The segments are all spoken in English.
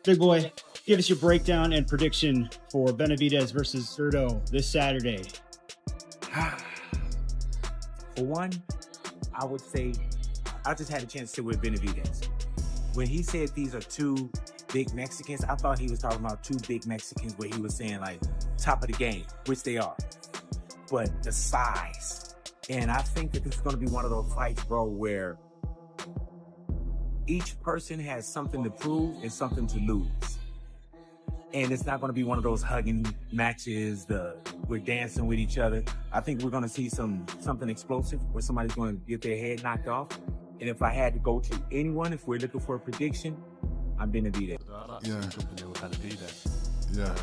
Big boy, give us your breakdown and prediction for Benavidez versus Zurdo this Saturday. For one, I would say I just had a chance to sit with Benavidez. When he said these are two big Mexicans, I thought he was talking about two big Mexicans where he was saying like top of the game, which they are. But the size. And I think that this is going to be one of those fights, bro, where each person has something to prove and something to lose. And it's not going to be one of those hugging matches, we're dancing with each other. I think we're going to see something explosive where somebody's going to get their head knocked off. And if I had to go to anyone, if we're looking for a prediction, I'm Benavidez. Yeah.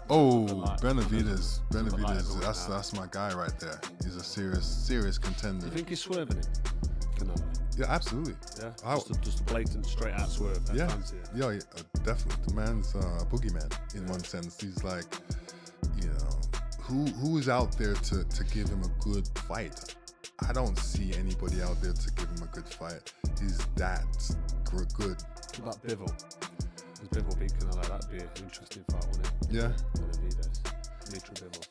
Oh, Benavidez. That's my guy right there. He's a serious contender. You think he's swerving it? Yeah, absolutely. Yeah, just a blatant, straight-out swerve. Yeah, definitely. The man's a boogeyman in one sense. He's like, you know, who is out there to give him a good fight? I don't see anybody out there to give him a good fight. He's that good. What about Bivol? Is Bivol beat Canelo? That'd be an interesting fight, wouldn't it? Yeah.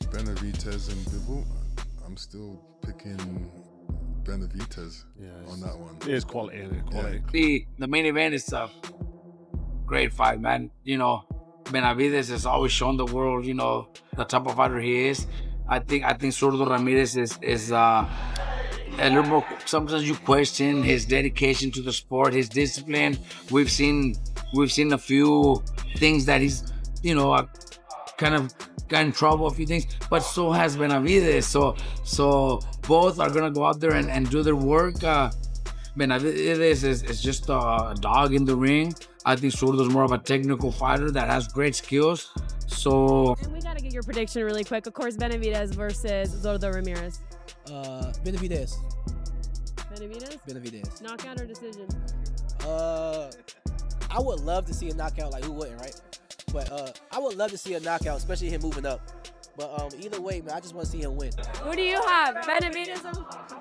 Benavidez and Bivol. I'm still picking Benavidez on that one. It is quality, isn't it? Quality. The main event is a great fight, man. You know, Benavidez has always shown the world, you know, the type of fighter he is. I think Zurdo Ramírez is a little more. Sometimes you question his dedication to the sport, his discipline. We've seen a few things that he's, you know, kind of got in trouble, a few things, but so has Benavidez. So both are gonna go out there and do their work. Benavidez is just a dog in the ring. I think Zurdo's more of a technical fighter that has great skills. So. And we gotta get your prediction really quick. Of course, Benavidez versus Zurdo Ramírez. Benavidez. Benavidez? Knockout or decision? I would love to see a knockout, like who wouldn't, right? But I would love to see a knockout, especially him moving up. But either way, man, I just want to see him win. Who do you have? Benavidez?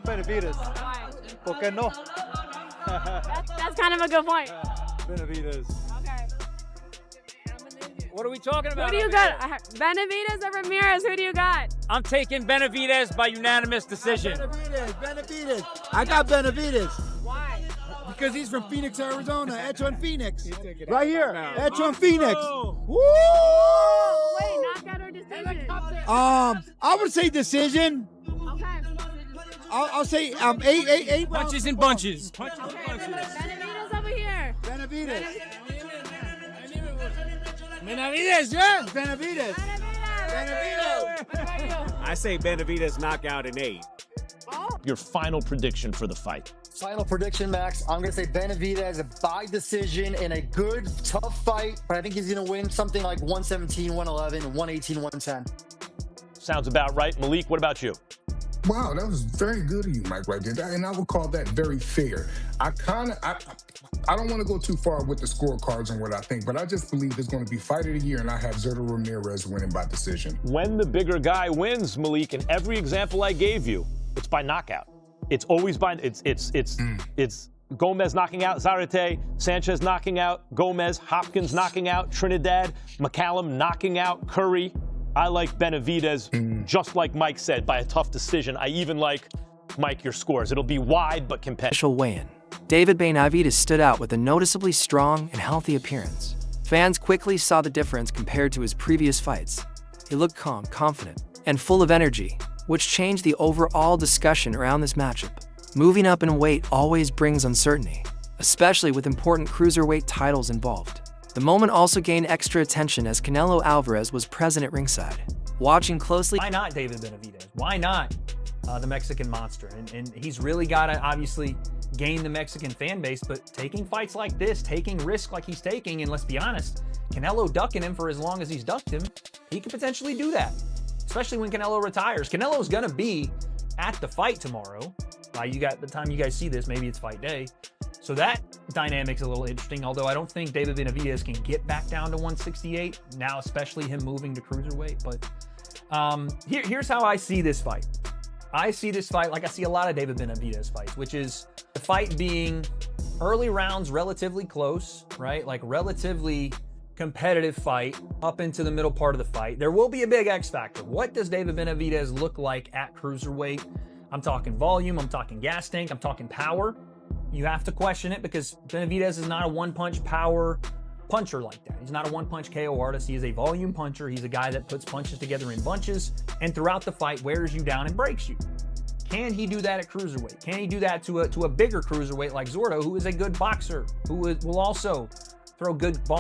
Benavidez. Why? ¿Por qué no? That's kind of a good point. Benavidez. Okay. What are we talking about? Who do you got? Benavidez or Ramírez? Who do you got? I'm taking Benavidez by unanimous decision. Benavidez. I got Benavidez. Why? Because he's from Phoenix, Arizona. Etron Phoenix. Right here. Etron Phoenix. Woo! Wait, knockout or decision? I would say decision. Okay. I'll say eight Punches and bunches. Okay, Benavidez over here. Benavidez. Benavidez, yeah. Benavidez. I say Benavidez knockout in 8. Your final prediction for the fight. Final prediction, Max. I'm going to say Benavidez by decision in a good, tough fight. But I think he's going to win something like 117, 111, 118, 110. Sounds about right. Malik, what about you? Wow, that was very good of you, Mike, right there. And I would call that very fair. I don't want to go too far with the scorecards and what I think, but I just believe it's going to be fight of the year, and I have Zurdo Ramírez winning by decision. When the bigger guy wins, Malik, in every example I gave you, it's by knockout. It's always by it's Gomez knocking out Zarate, Sanchez knocking out Gomez, Hopkins knocking out Trinidad, McCallum knocking out Curry. I like Benavidez, just like Mike said, by a tough decision. I even like, Mike, your scores. It'll be wide but competitive. Official weigh-in. David Benavidez stood out with a noticeably strong and healthy appearance. Fans quickly saw the difference compared to his previous fights. He looked calm, confident, and full of energy, which changed the overall discussion around this matchup. Moving up in weight always brings uncertainty, especially with important cruiserweight titles involved. The moment also gained extra attention as Canelo Alvarez was present at ringside. Watching closely. Why not David Benavidez? Why not the Mexican monster? And he's really got to obviously gain the Mexican fan base, but taking fights like this, taking risks like he's taking, and let's be honest, Canelo ducking him for as long as he's ducked him, he could potentially do that, especially when Canelo retires. Canelo's going to be at the fight tomorrow. By the time you guys see this, maybe it's fight day. So that dynamic's a little interesting, although I don't think David Benavidez can get back down to 168, now especially him moving to cruiserweight. But here's how I see this fight. I see this fight like I see a lot of David Benavidez fights, which is the fight being early rounds relatively close, right? Like relatively competitive fight up into the middle part of the fight. There will be a big X factor. What does David Benavidez look like at cruiserweight? I'm talking volume, I'm talking gas tank, I'm talking power. You have to question it because Benavidez is not a one-punch power puncher like that. He's not a one-punch KO artist. He is a volume puncher. He's a guy that puts punches together in bunches and throughout the fight wears you down and breaks you. Can he do that at cruiserweight? Can he do that to a bigger cruiserweight like Zordo, who is a good boxer, who will also throw good ball